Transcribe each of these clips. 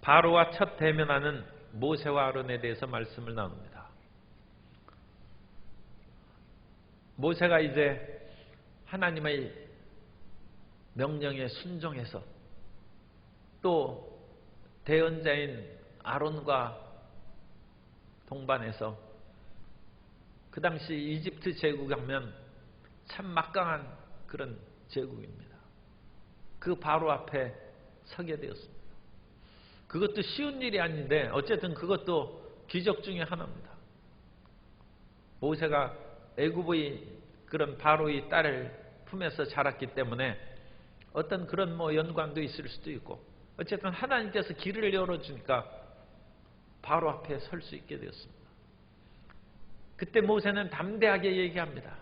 바로와 첫 대면하는 모세와 아론에 대해서 말씀을 나눕니다. 모세가 이제 하나님의 명령에 순종해서 또 대언자인 아론과 동반해서 그 당시 이집트 제국 하면 참 막강한 그런 제국입니다. 그 바로 앞에 서게 되었습니다. 그것도 쉬운 일이 아닌데 어쨌든 그것도 기적 중에 하나입니다. 모세가 애굽의 그런 바로의 딸을 품에서 자랐기 때문에 어떤 그런 연관도 있을 수도 있고 어쨌든 하나님께서 길을 열어주니까 바로 앞에 설 수 있게 되었습니다. 그때 모세는 담대하게 얘기합니다.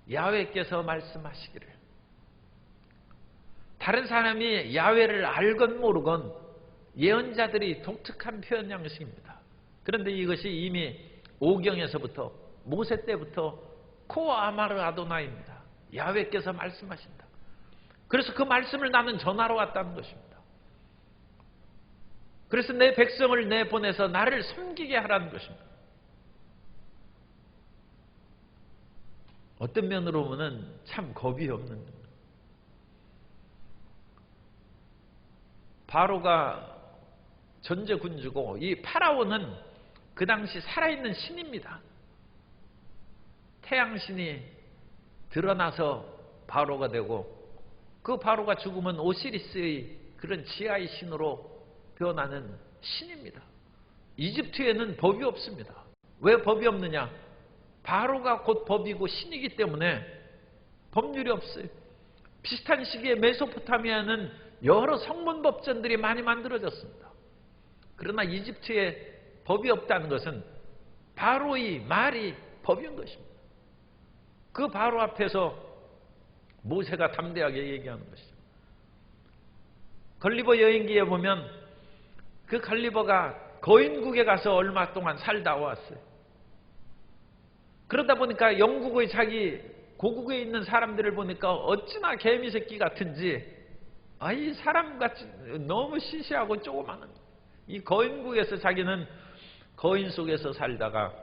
야훼께서 말씀하시기를. 다른 사람이 야훼를 알건 모르건 예언자들이 독특한 표현 양식입니다. 그런데 이것이 이미 오경에서부터 모세 때부터 코아 아마르 아도나입니다. 야훼께서 말씀하신다. 그래서 그 말씀을 나는 전하러 왔다는 것입니다. 그래서 내 백성을 내보내서 나를 섬기게 하라는 것입니다. 어떤 면으로 보면 참 겁이 없는 바로가 전제군주고 이 파라오는 그 당시 살아있는 신입니다. 태양신이 드러나서 바로가 되고 그 바로가 죽으면 오시리스의 그런 지하의 신으로 변하는 신입니다. 이집트에는 법이 없습니다. 왜 법이 없느냐? 바로가 곧 법이고 신이기 때문에 법률이 없어요. 비슷한 시기에 메소포타미아는 여러 성문법전들이 많이 만들어졌습니다. 그러나 이집트에 법이 없다는 것은 바로의 말이 법인 것입니다. 그 바로 앞에서 모세가 담대하게 얘기하는 것이죠. 걸리버 여행기에 보면 그 걸리버가 거인국에 가서 얼마 동안 살다 왔어요. 그러다 보니까 영국의 자기 고국에 있는 사람들을 보니까 어찌나 개미 새끼 같은지 이 사람같이 너무 시시하고 조그마한 이 거인국에서 자기는 거인 속에서 살다가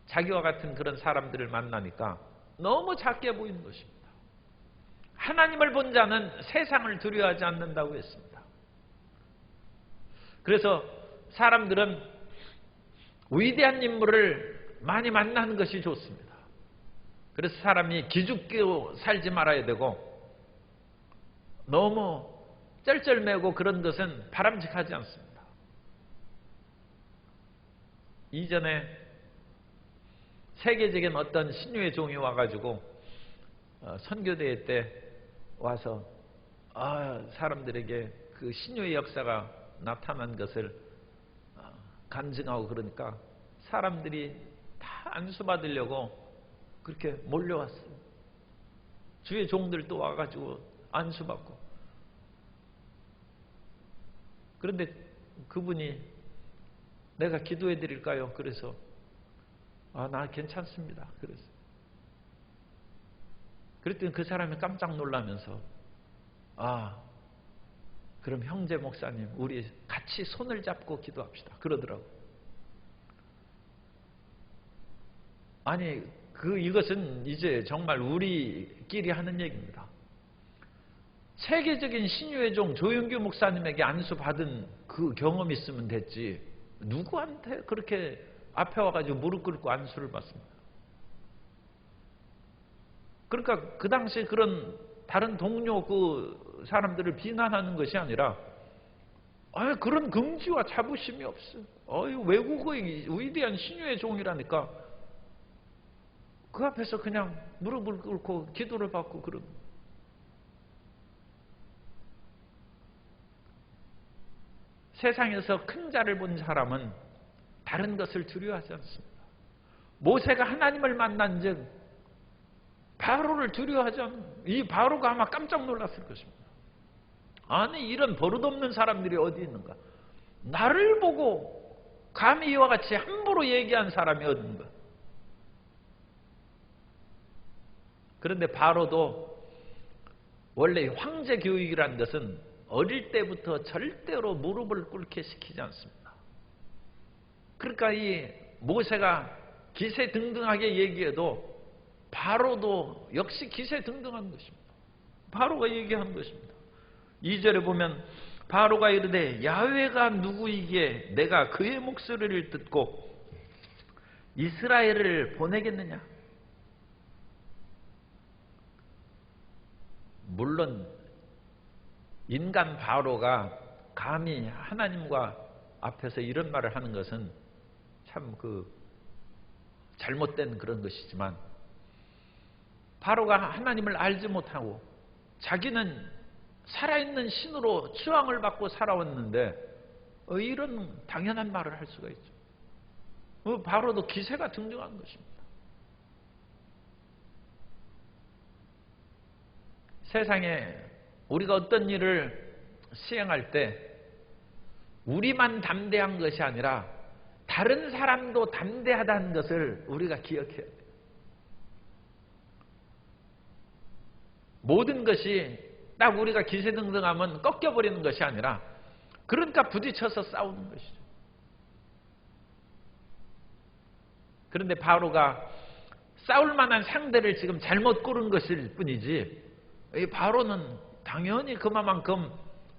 자기와 같은 그런 사람들을 만나니까 너무 작게 보이는 것입니다. 하나님을 본 자는 세상을 두려워하지 않는다고 했습니다. 그래서 사람들은 위대한 인물을 많이 만나는 것이 좋습니다. 그래서 사람이 기죽고 살지 말아야 되고 너무 쩔쩔매고 그런 것은 바람직하지 않습니다. 이전에 세계적인 어떤 신유의 종이 와가지고 선교대회 때 와서 사람들에게 그 신유의 역사가 나타난 것을 간증하고 그러니까 사람들이 다 안수받으려고 그렇게 몰려왔어요. 주의 종들도 와가지고 안수받고. 그런데 그분이 내가 기도해 드릴까요? 그래서 나 괜찮습니다. 그랬더니 그 사람이 깜짝 놀라면서 그럼 형제 목사님 우리 같이 손을 잡고 기도합시다. 그러더라고. 아니 이것은 이제 정말 우리끼리 하는 얘기입니다. 세계적인 신유의 종 조영규 목사님에게 안수 받은 그 경험이 있으면 됐지 누구한테 그렇게 앞에 와가지고 무릎 꿇고 안수를 받습니다. 그러니까 그 당시에 그런 다른 동료 그 사람들을 비난하는 것이 아니라 그런 긍지와 자부심이 없어요. 외국의 위대한 신유의 종이라니까 그 앞에서 그냥 무릎을 꿇고 기도를 받고 그런. 세상에서 큰 자를 본 사람은 다른 것을 두려워하지 않습니다. 모세가 하나님을 만난 즉 바로를 두려워하지 않는 이 바로가 아마 깜짝 놀랐을 것입니다. 아니 이런 버릇없는 사람들이 어디 있는가. 나를 보고 감히 이와 같이 함부로 얘기한 사람이 어딘가. 그런데 바로도 원래 황제 교육이라는 것은 어릴 때부터 절대로 무릎을 꿇게 시키지 않습니다. 그러니까 이 모세가 기세등등하게 얘기해도 바로도 역시 기세등등한 것입니다. 바로가 얘기한 것입니다. 2절에 보면 바로가 이르되 야훼가 누구이기에 내가 그의 목소리를 듣고 이스라엘을 보내겠느냐. 물론 인간 바로가 감히 하나님과 앞에서 이런 말을 하는 것은 참 잘못된 그런 것이지만, 바로가 하나님을 알지 못하고 자기는 살아있는 신으로 추앙을 받고 살아왔는데 이런 당연한 말을 할 수가 있죠. 바로도 기세가 등등한 것입니다. 세상에 우리가 어떤 일을 시행할 때 우리만 담대한 것이 아니라 다른 사람도 담대하다는 것을 우리가 기억해야 돼요. 모든 것이 딱 우리가 기세등등하면 꺾여버리는 것이 아니라, 그러니까 부딪혀서 싸우는 것이죠. 그런데 바로가 싸울 만한 상대를 지금 잘못 고른 것일 뿐이지, 이 바로는 당연히 그만큼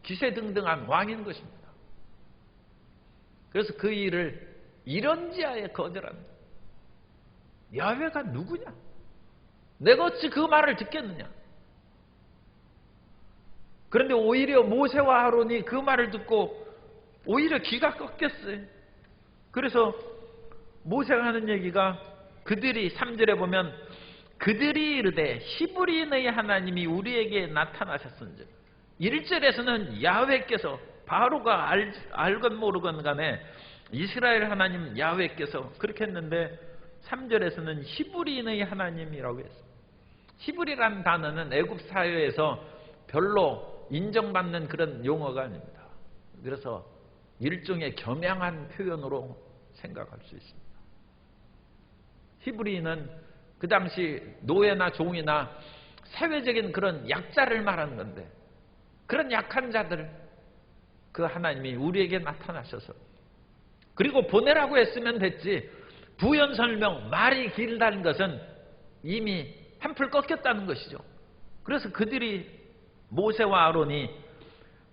기세등등한 왕인 것입니다. 그래서 그 일을 이런지하에 거절합니다. 야훼가 누구냐? 내가 어찌 그 말을 듣겠느냐? 그런데 오히려 모세와 아론이 그 말을 듣고 오히려 기가 꺾였어요. 그래서 모세가 하는 얘기가, 그들이 3절에 보면 그들이 이르되 히브리인의 하나님이 우리에게 나타나셨은즉. 1절에서는 야훼께서, 바로가 알건 모르건 간에 이스라엘 하나님 야훼께서 그렇게 했는데 3절에서는 히브리인의 하나님이라고 했어요. 히브리라는 단어는 애굽 사회에서 별로 인정받는 그런 용어가 아닙니다. 그래서 일종의 겸양한 표현으로 생각할 수 있습니다. 히브리인은 그 당시 노예나 종이나 사회적인 그런 약자를 말하는 건데, 그런 약한 자들, 그 하나님이 우리에게 나타나셔서, 그리고 보내라고 했으면 됐지, 부연 설명, 말이 길다는 것은 이미 한풀 꺾였다는 것이죠. 그래서 그들이, 모세와 아론이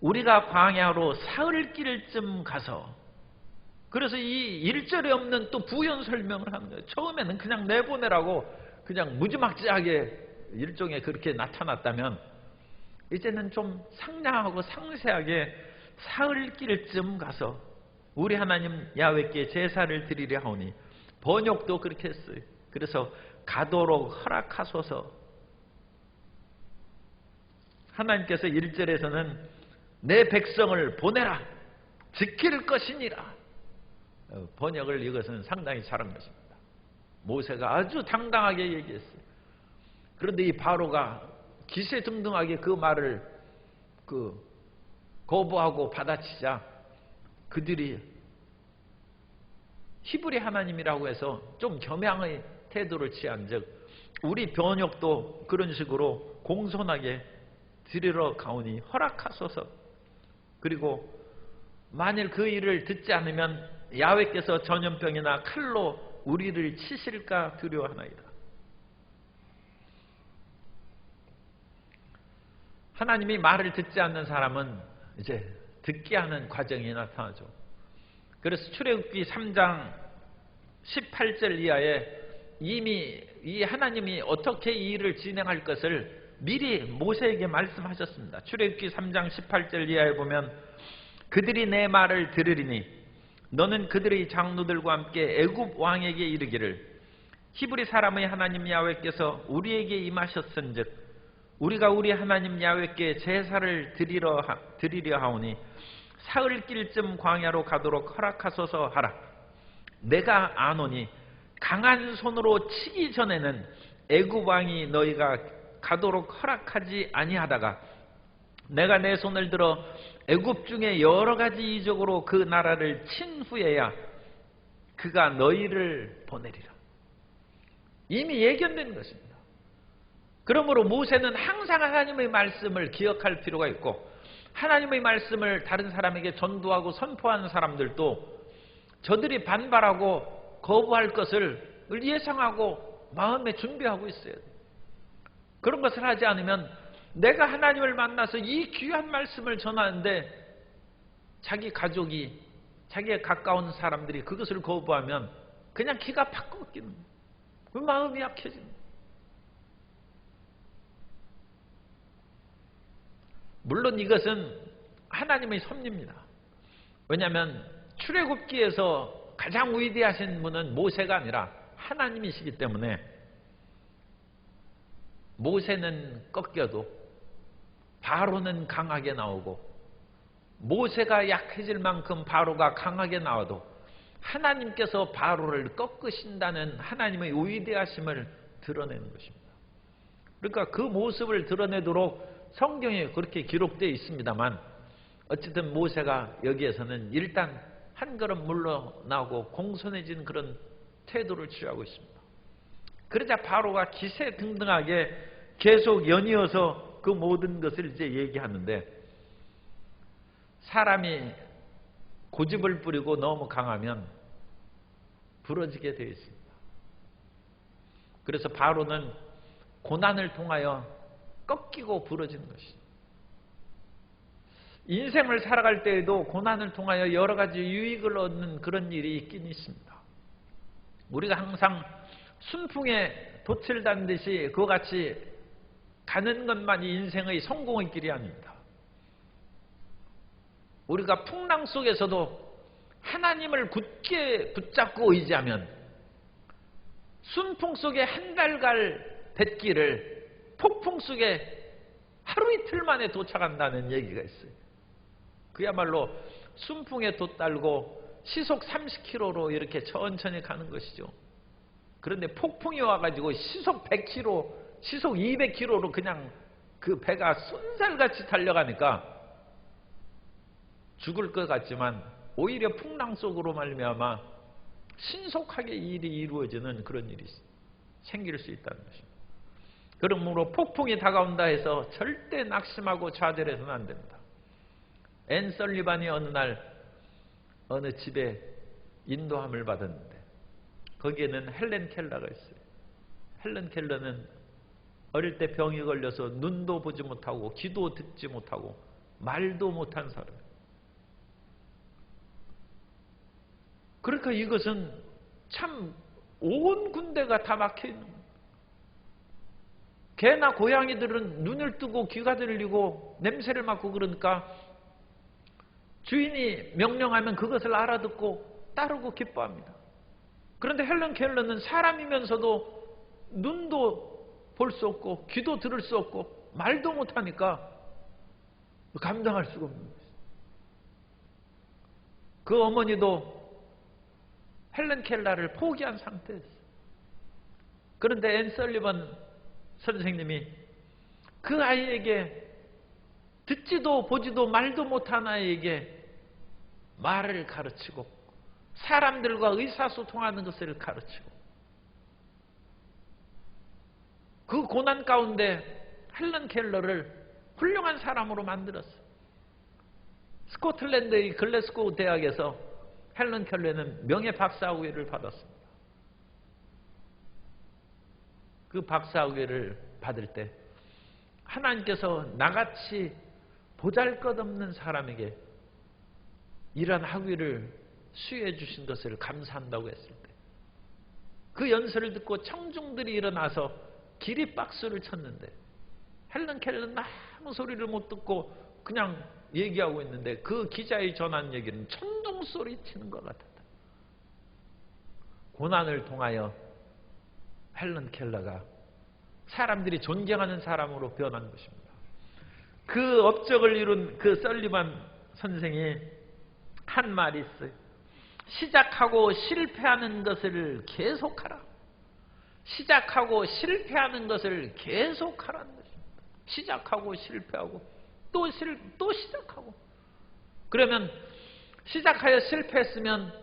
우리가 광야로 사흘길쯤 가서, 그래서 이 1절에 없는 또 부연 설명을 하는 거예요. 처음에는 그냥 내보내라고 그냥 무지막지하게 일종의 그렇게 나타났다면, 이제는 좀 상냥하고 상세하게 사흘길쯤 가서 우리 하나님 야훼께 제사를 드리려 하오니, 번역도 그렇게 했어요. 그래서 가도록 허락하소서. 하나님께서 1절에서는 내 백성을 보내라, 지킬 것이니라. 번역을 이것은 상당히 잘한 것입니다. 모세가 아주 당당하게 얘기했어요. 그런데 이 바로가 기세등등하게 그 말을 거부하고 받아치자, 그들이 히브리 하나님이라고 해서 좀 겸양의 태도를 취한즉, 우리 번역도 그런 식으로 공손하게 드리러 가오니 허락하소서. 그리고 만일 그 일을 듣지 않으면 야훼께서 전염병이나 칼로 우리를 치실까 두려워하나이다. 하나님이 말을 듣지 않는 사람은 이제 듣게 하는 과정이 나타나죠. 그래서 출애굽기 3장 18절 이하에 이미 이 하나님이 어떻게 이 일을 진행할 것을 미리 모세에게 말씀하셨습니다. 출애굽기 3장 18절 이하에 보면 그들이 내 말을 들으리니 너는 그들의 장로들과 함께 애굽 왕에게 이르기를 히브리 사람의 하나님 야훼께서 우리에게 임하셨은즉 우리가 우리 하나님 야훼께 제사를 드리려 하오니 사흘길쯤 광야로 가도록 허락하소서 하라. 내가 아노니 강한 손으로 치기 전에는 애굽 왕이 너희가 가도록 허락하지 아니하다가 내가 내 손을 들어 애굽 중에 여러 가지 이적으로 그 나라를 친 후에야 그가 너희를 보내리라. 이미 예견된 것입니다. 그러므로 모세는 항상 하나님의 말씀을 기억할 필요가 있고, 하나님의 말씀을 다른 사람에게 전도하고 선포하는 사람들도 저들이 반발하고 거부할 것을 예상하고 마음에 준비하고 있어야 돼요. 그런 것을 하지 않으면 내가 하나님을 만나서 이 귀한 말씀을 전하는데 자기 가족이, 자기의 가까운 사람들이 그것을 거부하면 그냥 기가 팍 꺾이는 거예요. 그 마음이 약해지는 거예요. 물론 이것은 하나님의 섭리입니다. 왜냐하면 출애굽기에서 가장 위대하신 분은 모세가 아니라 하나님이시기 때문에 모세는 꺾여도 바로는 강하게 나오고, 모세가 약해질 만큼 바로가 강하게 나와도 하나님께서 바로를 꺾으신다는 하나님의 위대하심을 드러내는 것입니다. 그러니까 그 모습을 드러내도록 성경에 그렇게 기록되어 있습니다만, 어쨌든 모세가 여기에서는 일단 한 걸음 물러나고 공손해진 그런 태도를 취하고 있습니다. 그러자 바로가 기세등등하게 계속 연이어서 그 모든 것을 이제 얘기하는데, 사람이 고집을 부리고 너무 강하면 부러지게 되어 있습니다. 그래서 바로는 고난을 통하여 꺾이고 부러지는 것이죠. 인생을 살아갈 때에도 고난을 통하여 여러 가지 유익을 얻는 그런 일이 있긴 있습니다. 우리가 항상 순풍에 돛을 단듯이 그와 같이 가는 것만이 인생의 성공의 길이 아닙니다. 우리가 풍랑 속에서도 하나님을 굳게 붙잡고 의지하면 순풍 속에 한 달 갈 뱃길을 폭풍 속에 하루 이틀 만에 도착한다는 얘기가 있어요. 그야말로 순풍에 돛 달고 시속 30km로 이렇게 천천히 가는 것이죠. 그런데 폭풍이 와가지고 시속 100km, 시속 200km로 그냥 그 배가 쏜살같이 달려가니까 죽을 것 같지만 오히려 풍랑 속으로 말미암아 신속하게 일이 이루어지는 그런 일이 생길 수 있다는 것입니다. 그러므로 폭풍이 다가온다 해서 절대 낙심하고 좌절해서는 안 됩니다. 앤 설리반이 어느 날 어느 집에 인도함을 받았는데 거기에는 헬렌 켈러가 있어요. 헬렌 켈러는 어릴 때 병이 걸려서 눈도 보지 못하고 귀도 듣지 못하고 말도 못한 사람이에요. 그러니까 이것은 참 온 군대가 다 막혀있는 거예요. 개나 고양이들은 눈을 뜨고 귀가 들리고 냄새를 맡고 그러니까 주인이 명령하면 그것을 알아듣고 따르고 기뻐합니다. 그런데 헬렌 켈러는 사람이면서도 눈도 볼 수 없고 귀도 들을 수 없고 말도 못하니까 감당할 수가 없는 거예요. 그 어머니도 헬렌 켈러를 포기한 상태였어요. 그런데 앤 설리반 선생님이 그 아이에게, 듣지도 보지도 말도 못한 아이에게 말을 가르치고 사람들과 의사소통하는 것을 가르치고, 그 고난 가운데 헬렌 켈러를 훌륭한 사람으로 만들었어요. 스코틀랜드의 글래스고 대학에서 헬렌 켈러는 명예 박사학위를 받았습니다. 그 박사학위를 받을 때 하나님께서 나같이 보잘것없는 사람에게 이런 학위를 수여해 주신 것을 감사한다고 했을 때, 그 연설을 듣고 청중들이 일어나서 기립박수를 쳤는데 헬렌 켈러는 아무 소리를 못 듣고 그냥 얘기하고 있는데 그 기자의 전한 얘기는 천둥소리 치는 것 같았다. 고난을 통하여 헬렌 켈러가 사람들이 존경하는 사람으로 변한 것입니다. 그 업적을 이룬 그 설리반 선생이 한 말이 있어요. 시작하고 실패하는 것을 계속하라. 시작하고 실패하는 것을 계속하라는 것입니다. 시작하고 실패하고 또 시작하고. 그러면 시작하여 실패했으면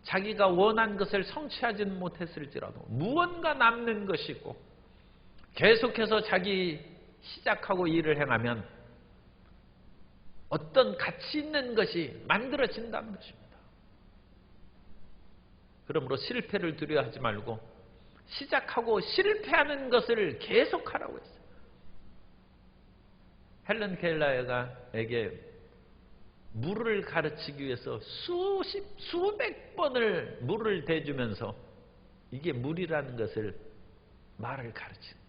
자기가 원한 것을 성취하지는 못했을지라도 무언가 남는 것이 있고 계속해서 자기 시작하고 일을 행하면 어떤 가치 있는 것이 만들어진다는 것입니다. 그러므로 실패를 두려워하지 말고 시작하고 실패하는 것을 계속하라고 했어요. 헬런 켈러에게 물을 가르치기 위해서 수백 번을 물을 대주면서 이게 물이라는 것을 말을 가르치는,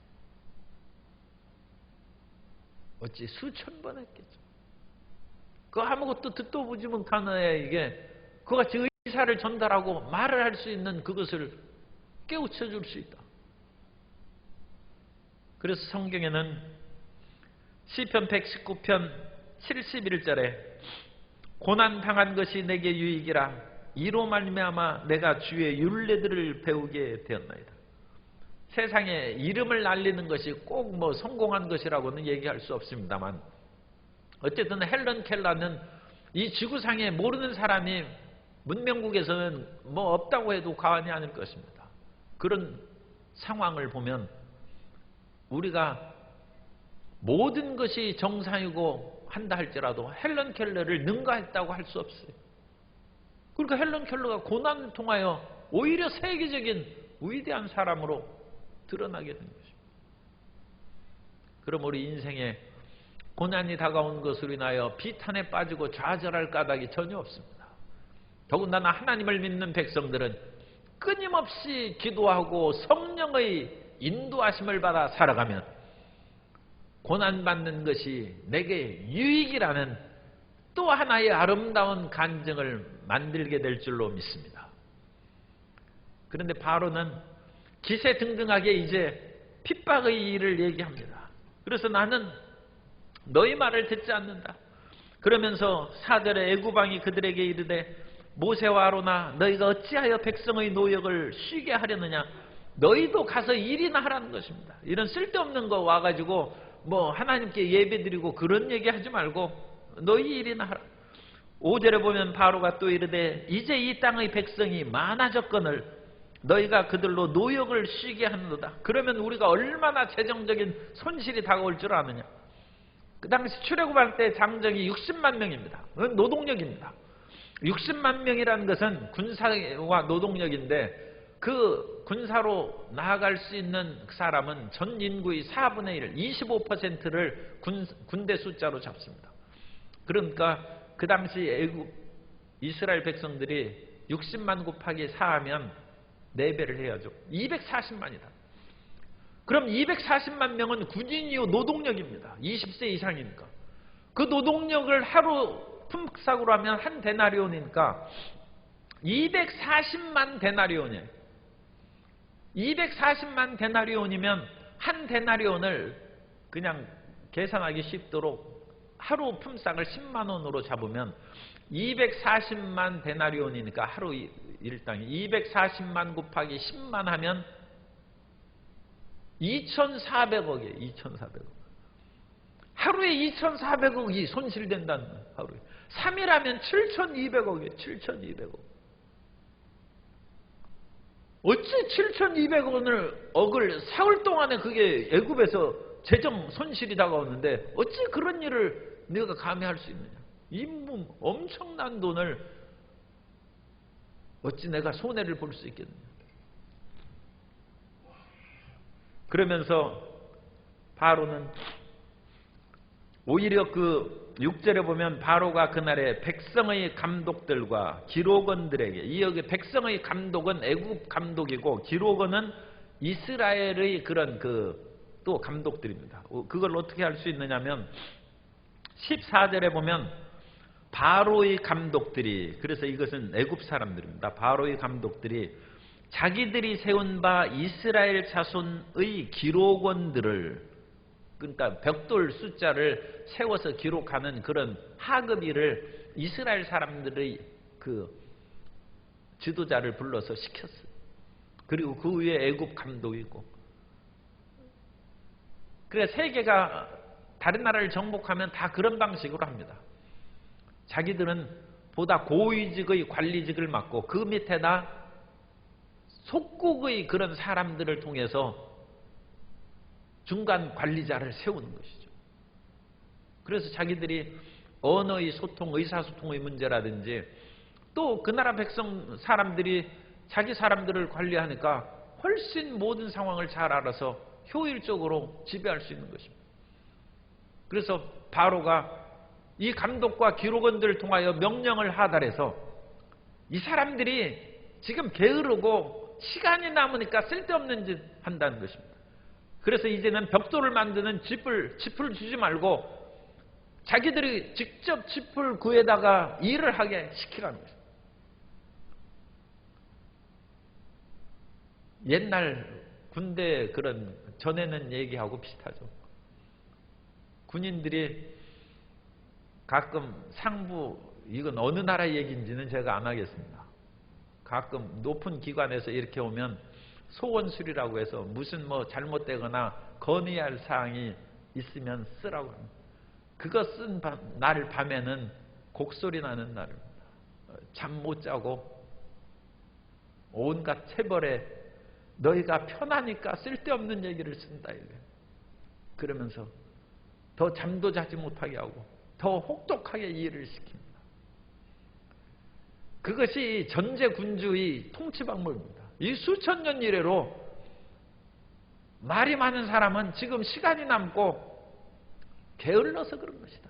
어찌 수천 번 했겠죠. 그 아무것도 듣도 보지 못한 이게 그같이 의사를 전달하고 말을 할 수 있는 그것을 깨우쳐 줄 수 있다. 그래서 성경에는 시편 119편 71절에 고난당한 것이 내게 유익이라 이로 말미암아 내가 주의 율례들을 배우게 되었나이다. 세상에 이름을 날리는 것이 꼭 뭐 성공한 것이라고는 얘기할 수 없습니다만 어쨌든 헬런 켈러는 이 지구상에 모르는 사람이 문명국에서는 뭐 없다고 해도 과언이 아닐 것입니다. 그런 상황을 보면 우리가 모든 것이 정상이고 한다 할지라도 헬런 켈러를 능가했다고 할 수 없어요. 그러니까 헬런 켈러가 고난을 통하여 오히려 세계적인 위대한 사람으로 드러나게 된 것입니다. 그럼 우리 인생에 고난이 다가온 것으로 인하여 비탄에 빠지고 좌절할 까닭이 전혀 없습니다. 더군다나 하나님을 믿는 백성들은 끊임없이 기도하고 성령의 인도하심을 받아 살아가면 고난받는 것이 내게 유익이라는 또 하나의 아름다운 간증을 만들게 될 줄로 믿습니다. 그런데 바로는 기세등등하게 이제 핍박의 일을 얘기합니다. 그래서 나는 너희 말을 듣지 않는다. 그러면서 4절에 애구방이 그들에게 이르되 모세와 아로나 너희가 어찌하여 백성의 노역을 쉬게 하려느냐. 너희도 가서 일이나 하라는 것입니다. 이런 쓸데없는 거 와가지고 뭐 하나님께 예배드리고 그런 얘기 하지 말고 너희 일이나 하라. 5절에 보면 바로가 또 이르되 이제 이 땅의 백성이 많아졌거늘 너희가 그들로 노역을 쉬게 하는도다. 그러면 우리가 얼마나 재정적인 손실이 다가올 줄 아느냐. 그 당시 출애굽할 때 장정이 60만 명입니다. 그건 노동력입니다. 60만 명이라는 것은 군사와 노동력인데 그 군사로 나아갈 수 있는 사람은 전 인구의 4분의 1, 25%를 군대 숫자로 잡습니다. 그러니까 그 당시 애굽 이스라엘 백성들이 60만 곱하기 4하면 4배를 해야죠. 240만이다. 그럼 240만 명은 군인이요 노동력입니다. 20세 이상이니까. 그 노동력을 하루 품삯으로 하면 한 데나리온이니까 240만 데나리온이에요. 240만 데나리온이면 한 데나리온을 그냥 계산하기 쉽도록 하루 품삯을 10만 원으로 잡으면 240만 데나리온이니까 하루 일당이 240만 곱하기 10만 하면 2,400억이에요. 2,400억. 하루에 2,400억이 손실된다는 거예요. 하루에. 3일 하면 7,200억이에요. 7,200억. 어찌 7,200억을 사흘 동안에 그게 애굽에서 재정 손실이 다가오는데 어찌 그런 일을 네가 감히 할 수 있느냐. 이 엄청난 돈을 어찌 내가 손해를 볼 수 있겠느냐. 그러면서 바로는 오히려 그 6절에 보면 바로가 그날에 백성의 감독들과 기록원들에게, 이 여기 백성의 감독은 애굽 감독이고 기록원은 이스라엘의 그런 또 감독들입니다. 그걸 어떻게 할 수 있느냐면 14절에 보면 바로의 감독들이, 그래서 이것은 애굽 사람들입니다. 바로의 감독들이 자기들이 세운 바 이스라엘 자손의 기록원들을, 그러니까 벽돌 숫자를 세워서 기록하는 그런 하급 일을 이스라엘 사람들의 그 지도자를 불러서 시켰어요. 그리고 그 위에 애굽 감독이 있고. 그래서 세계가 다른 나라를 정복하면 다 그런 방식으로 합니다. 자기들은 보다 고위직의 관리직을 맡고 그 밑에다 속국의 그런 사람들을 통해서 중간 관리자를 세우는 것이죠. 그래서 자기들이 언어의 소통, 의사소통의 문제라든지 또 그 나라 백성 사람들이 자기 사람들을 관리하니까 훨씬 모든 상황을 잘 알아서 효율적으로 지배할 수 있는 것입니다. 그래서 바로가 이 감독과 기록원들을 통하여 명령을 하달해서 이 사람들이 지금 게으르고 시간이 남으니까 쓸데없는 짓 한다는 것입니다. 그래서 이제는 벽돌을 만드는 짚을 주지 말고 자기들이 직접 짚을 구해다가 일을 하게 시키라는 것입니다. 옛날 군대 그런 전에는 얘기하고 비슷하죠. 군인들이 가끔 상부, 이건 어느 나라 얘기인지는 제가 안 하겠습니다. 가끔 높은 기관에서 이렇게 오면 소원술이라고 해서 무슨 뭐 잘못되거나 건의할 사항이 있으면 쓰라고 합니다. 그거 쓴 날 밤에는 곡소리 나는 날입니다. 잠 못 자고 온갖 체벌에 너희가 편하니까 쓸데없는 얘기를 쓴다 이래. 그러면서 더 잠도 자지 못하게 하고 더 혹독하게 이해를 시킵니다. 그것이 전제군주의 통치방법입니다. 이 수천 년 이래로 말이 많은 사람은 지금 시간이 남고 게을러서 그런 것이다.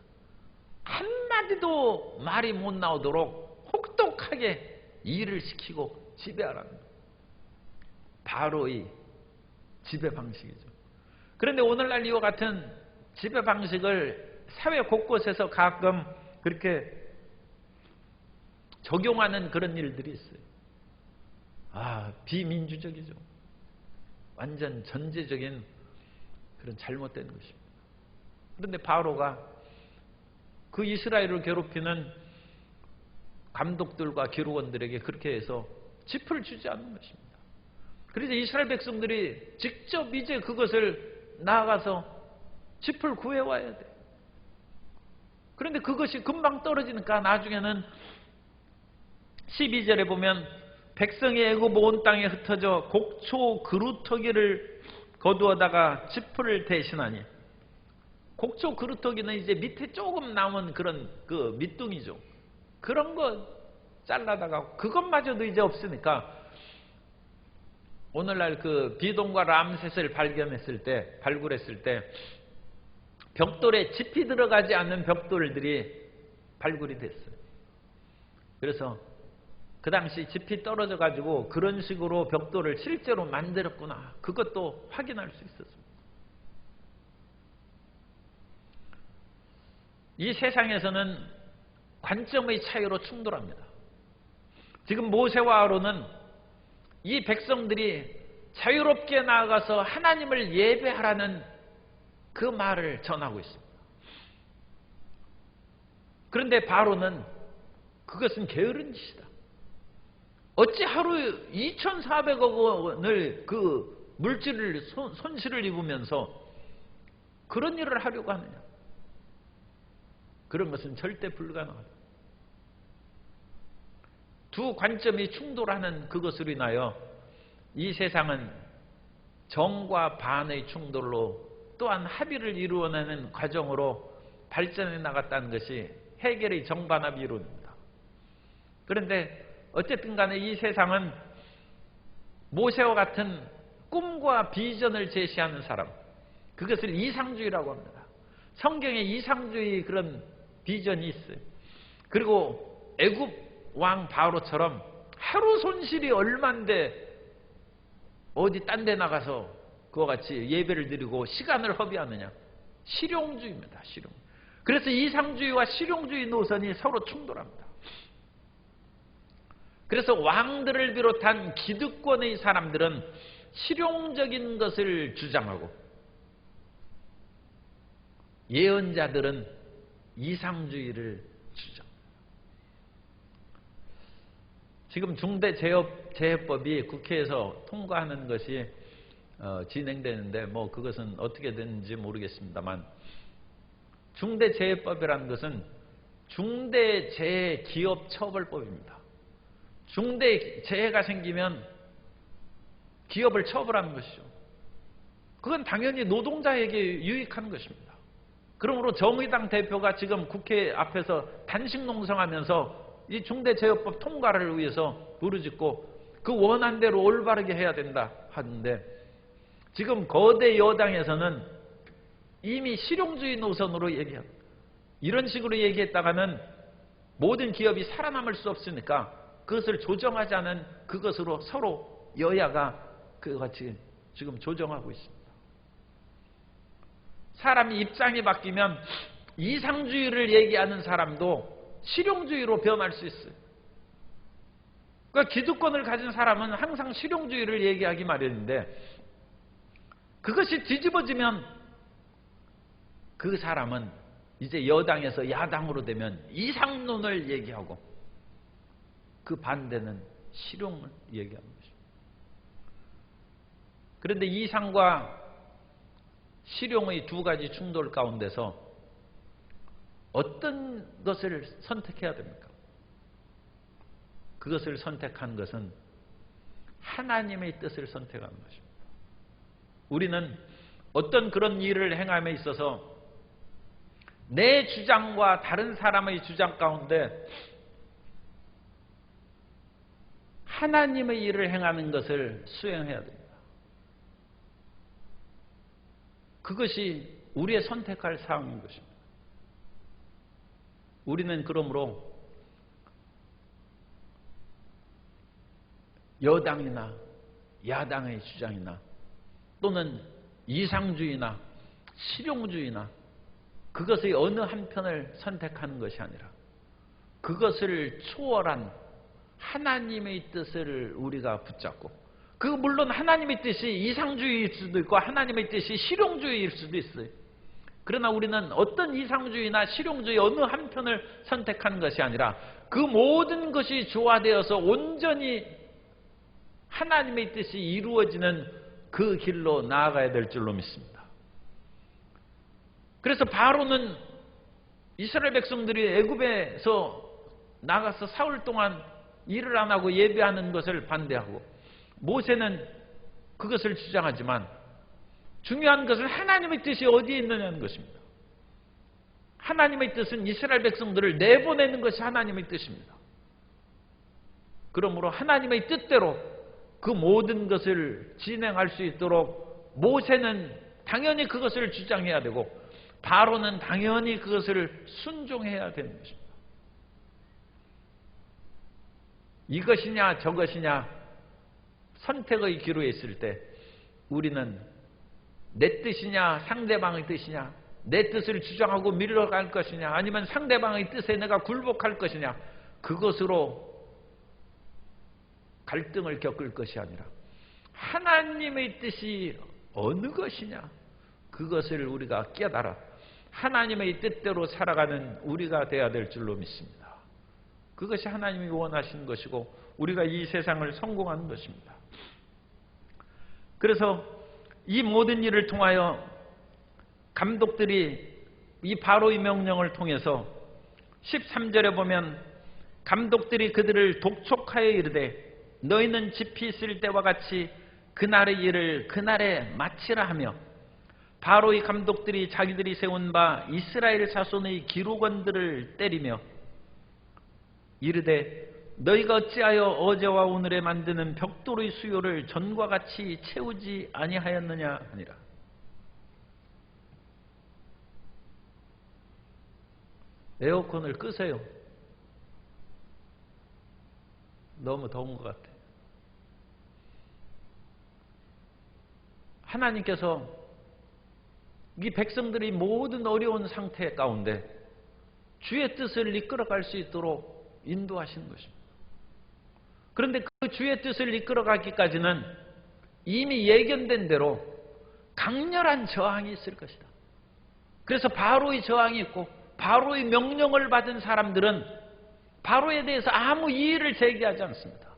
한마디도 말이 못 나오도록 혹독하게 일을 시키고 지배하라는 거예요. 바로의 지배 방식이죠. 그런데 오늘날 이와 같은 지배 방식을 사회 곳곳에서 가끔 그렇게 적용하는 그런 일들이 있어요. 비민주적이죠. 완전 전제적인 그런 잘못된 것입니다. 그런데 바로가 그 이스라엘을 괴롭히는 감독들과 기록원들에게 그렇게 해서 짚을 주지 않는 것입니다. 그래서 이스라엘 백성들이 직접 이제 그것을 나아가서 짚을 구해와야 돼. 그런데 그것이 금방 떨어지니까 나중에는 12절에 보면 백성이 애굽 온 땅에 흩어져 곡초 그루터기를 거두어다가 짚을 대신하니, 곡초 그루터기는 이제 밑에 조금 남은 그런 그 밑둥이죠. 그런 거 잘라다가 그것마저도 이제 없으니까 오늘날 그 비동과 람셋을 발굴했을 때 벽돌에 짚이 들어가지 않는 벽돌들이 발굴이 됐어요. 그래서 그 당시 짚이 떨어져 가지고 그런 식으로 벽돌을 실제로 만들었구나, 그것도 확인할 수 있었습니다. 이 세상에서는 관점의 차이로 충돌합니다. 지금 모세와 아론은 이 백성들이 자유롭게 나아가서 하나님을 예배하라는 그 말을 전하고 있습니다. 그런데 바로는 그것은 게으른 짓이다. 어찌 하루 2,400억 원을 그 물질을 손실을 입으면서 그런 일을 하려고 하느냐. 그런 것은 절대 불가능하다. 두 관점이 충돌하는 그것으로 인하여 이 세상은 정과 반의 충돌로 또한 합의를 이루어내는 과정으로 발전해 나갔다는 것이 헤겔의 정반합 이론입니다. 그런데 어쨌든 간에 이 세상은 모세와 같은 꿈과 비전을 제시하는 사람, 그것을 이상주의라고 합니다. 성경에 이상주의 그런 비전이 있어요. 그리고 애굽 왕 바로처럼 하루 손실이 얼만데 어디 딴 데 나가서 그와 같이 예배를 드리고 시간을 허비하느냐. 실용주의입니다. 실용. 그래서 이상주의와 실용주의 노선이 서로 충돌합니다. 그래서 왕들을 비롯한 기득권의 사람들은 실용적인 것을 주장하고 예언자들은 이상주의를 주장합니다. 지금 중대재해법이 국회에서 통과하는 것이 진행되는데 뭐 그것은 어떻게 되는지 모르겠습니다만, 중대재해법이라는 것은 중대재해기업처벌법입니다. 중대재해가 생기면 기업을 처벌하는 것이죠. 그건 당연히 노동자에게 유익한 것입니다. 그러므로 정의당 대표가 지금 국회 앞에서 단식 농성하면서 이 중대재해법 통과를 위해서 부르짖고 그 원안대로 올바르게 해야 된다 하는데, 지금 거대 여당에서는 이미 실용주의 노선으로 얘기합니다. 이런 식으로 얘기했다가는 모든 기업이 살아남을 수 없으니까 그것을 조정하자는 그것으로 서로 여야가 그같이 지금 조정하고 있습니다. 사람이 입장이 바뀌면 이상주의를 얘기하는 사람도 실용주의로 변할 수 있어요. 그러니까 기득권을 가진 사람은 항상 실용주의를 얘기하기 마련인데, 그것이 뒤집어지면 그 사람은 이제 여당에서 야당으로 되면 이상론을 얘기하고 그 반대는 실용을 얘기하는 것입니다. 그런데 이상과 실용의 두 가지 충돌 가운데서 어떤 것을 선택해야 됩니까? 그것을 선택한 것은 하나님의 뜻을 선택하는 것입니다. 우리는 어떤 그런 일을 행함에 있어서 내 주장과 다른 사람의 주장 가운데 하나님의 일을 행하는 것을 수행해야 됩니다. 그것이 우리의 선택할 사항인 것입니다. 우리는 그러므로 여당이나 야당의 주장이나 또는 이상주의나 실용주의나 그것의 어느 한편을 선택하는 것이 아니라 그것을 초월한 하나님의 뜻을 우리가 붙잡고, 그 물론 하나님의 뜻이 이상주의일 수도 있고 하나님의 뜻이 실용주의일 수도 있어요. 그러나 우리는 어떤 이상주의나 실용주의 어느 한편을 선택하는 것이 아니라 그 모든 것이 조화되어서 온전히 하나님의 뜻이 이루어지는 그 길로 나아가야 될 줄로 믿습니다. 그래서 바로는 이스라엘 백성들이 애굽에서 나가서 사흘 동안 일을 안 하고 예배하는 것을 반대하고, 모세는 그것을 주장하지만 중요한 것은 하나님의 뜻이 어디에 있느냐는 것입니다. 하나님의 뜻은 이스라엘 백성들을 내보내는 것이 하나님의 뜻입니다. 그러므로 하나님의 뜻대로 그 모든 것을 진행할 수 있도록 모세는 당연히 그것을 주장해야 되고 바로는 당연히 그것을 순종해야 되는 것입니다. 이것이냐 저것이냐 선택의 기로에 있을 때 우리는 내 뜻이냐 상대방의 뜻이냐, 내 뜻을 주장하고 밀어갈 것이냐 아니면 상대방의 뜻에 내가 굴복할 것이냐, 그것으로 갈등을 겪을 것이 아니라 하나님의 뜻이 어느 것이냐 그것을 우리가 깨달아 하나님의 뜻대로 살아가는 우리가 되어야 될 줄로 믿습니다. 그것이 하나님이 원하시는 것이고 우리가 이 세상을 성공하는 것입니다. 그래서 이 모든 일을 통하여 감독들이 이 바로의 명령을 통해서 13절에 보면 감독들이 그들을 독촉하여 이르되 너희는 집이 있을 때와 같이 그날의 일을 그날에 마치라 하며, 바로의 감독들이 자기들이 세운 바 이스라엘 자손의 기록원들을 때리며 이르되 너희가 어찌하여 어제와 오늘에 만드는 벽돌의 수요를 전과 같이 채우지 아니하였느냐 하니라. 에어컨을 끄세요. 너무 더운 것 같아요. 하나님께서 이 백성들이 모든 어려운 상태 가운데 주의 뜻을 이끌어갈 수 있도록 인도하시는 것입니다. 그런데 그 주의 뜻을 이끌어가기까지는 이미 예견된 대로 강렬한 저항이 있을 것이다. 그래서 바로의 저항이 있고 바로의 명령을 받은 사람들은 바로에 대해서 아무 이의를 제기하지 않습니다.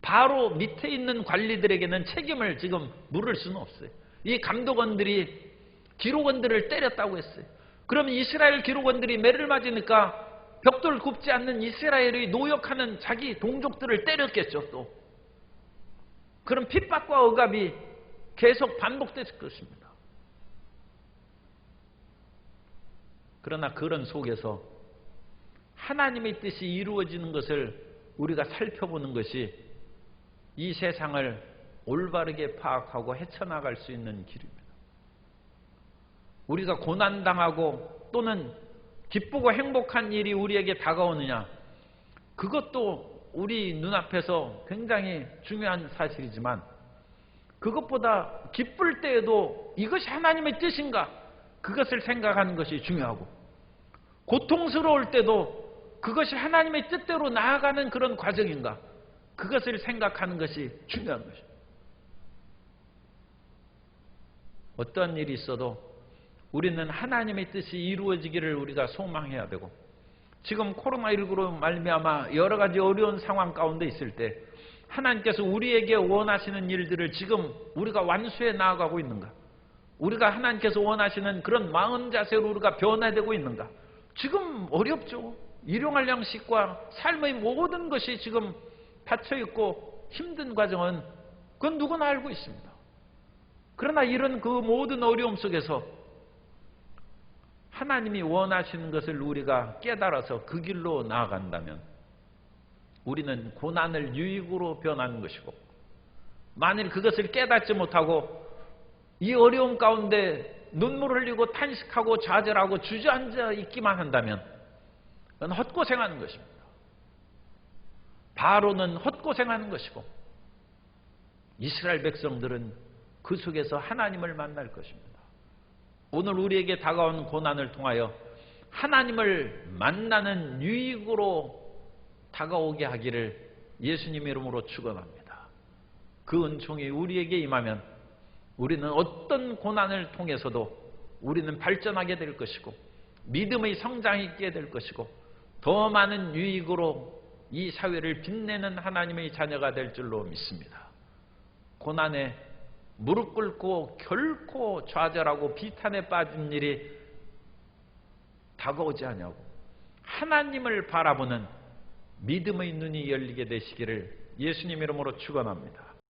바로 밑에 있는 관리들에게는 책임을 지금 물을 수는 없어요. 이 감독원들이 기록원들을 때렸다고 했어요. 그러면 이스라엘 기록원들이 매를 맞으니까 벽돌 굽지 않는 이스라엘의 노역하는 자기 동족들을 때렸겠죠. 또 그럼 핍박과 억압이 계속 반복됐을 것입니다. 그러나 그런 속에서 하나님의 뜻이 이루어지는 것을 우리가 살펴보는 것이 이 세상을 올바르게 파악하고 헤쳐나갈 수 있는 길입니다. 우리가 고난당하고 또는 기쁘고 행복한 일이 우리에게 다가오느냐, 그것도 우리 눈앞에서 굉장히 중요한 사실이지만 그것보다 기쁠 때에도 이것이 하나님의 뜻인가, 그것을 생각하는 것이 중요하고, 고통스러울 때도 그것이 하나님의 뜻대로 나아가는 그런 과정인가, 그것을 생각하는 것이 중요한 것입니다. 어떤 일이 있어도 우리는 하나님의 뜻이 이루어지기를 우리가 소망해야 되고, 지금 코로나19로 말미암아 여러 가지 어려운 상황 가운데 있을 때 하나님께서 우리에게 원하시는 일들을 지금 우리가 완수해 나아가고 있는가, 우리가 하나님께서 원하시는 그런 마음 자세로 우리가 변화되고 있는가. 지금 어렵죠. 일용할 양식과 삶의 모든 것이 지금 닫혀있고 힘든 과정은 그건 누구나 알고 있습니다. 그러나 이런 그 모든 어려움 속에서 하나님이 원하시는 것을 우리가 깨달아서 그 길로 나아간다면 우리는 고난을 유익으로 변하는 것이고, 만일 그것을 깨닫지 못하고 이 어려움 가운데 눈물을 흘리고 탄식하고 좌절하고 주저앉아 있기만 한다면 그건 헛고생하는 것입니다. 바로는 헛고생하는 것이고 이스라엘 백성들은 그 속에서 하나님을 만날 것입니다. 오늘 우리에게 다가온 고난을 통하여 하나님을 만나는 유익으로 다가오게 하기를 예수님의 이름으로 축원합니다. 그 은총이 우리에게 임하면 우리는 어떤 고난을 통해서도 우리는 발전하게 될 것이고 믿음의 성장이 있게 될 것이고 더 많은 유익으로 이 사회를 빛내는 하나님의 자녀가 될 줄로 믿습니다. 고난에 무릎 꿇고 결코 좌절하고 비탄에 빠진 일이 다가오지 않냐고 하나님을 바라보는 믿음의 눈이 열리게 되시기를 예수님 이름으로 축원합니다.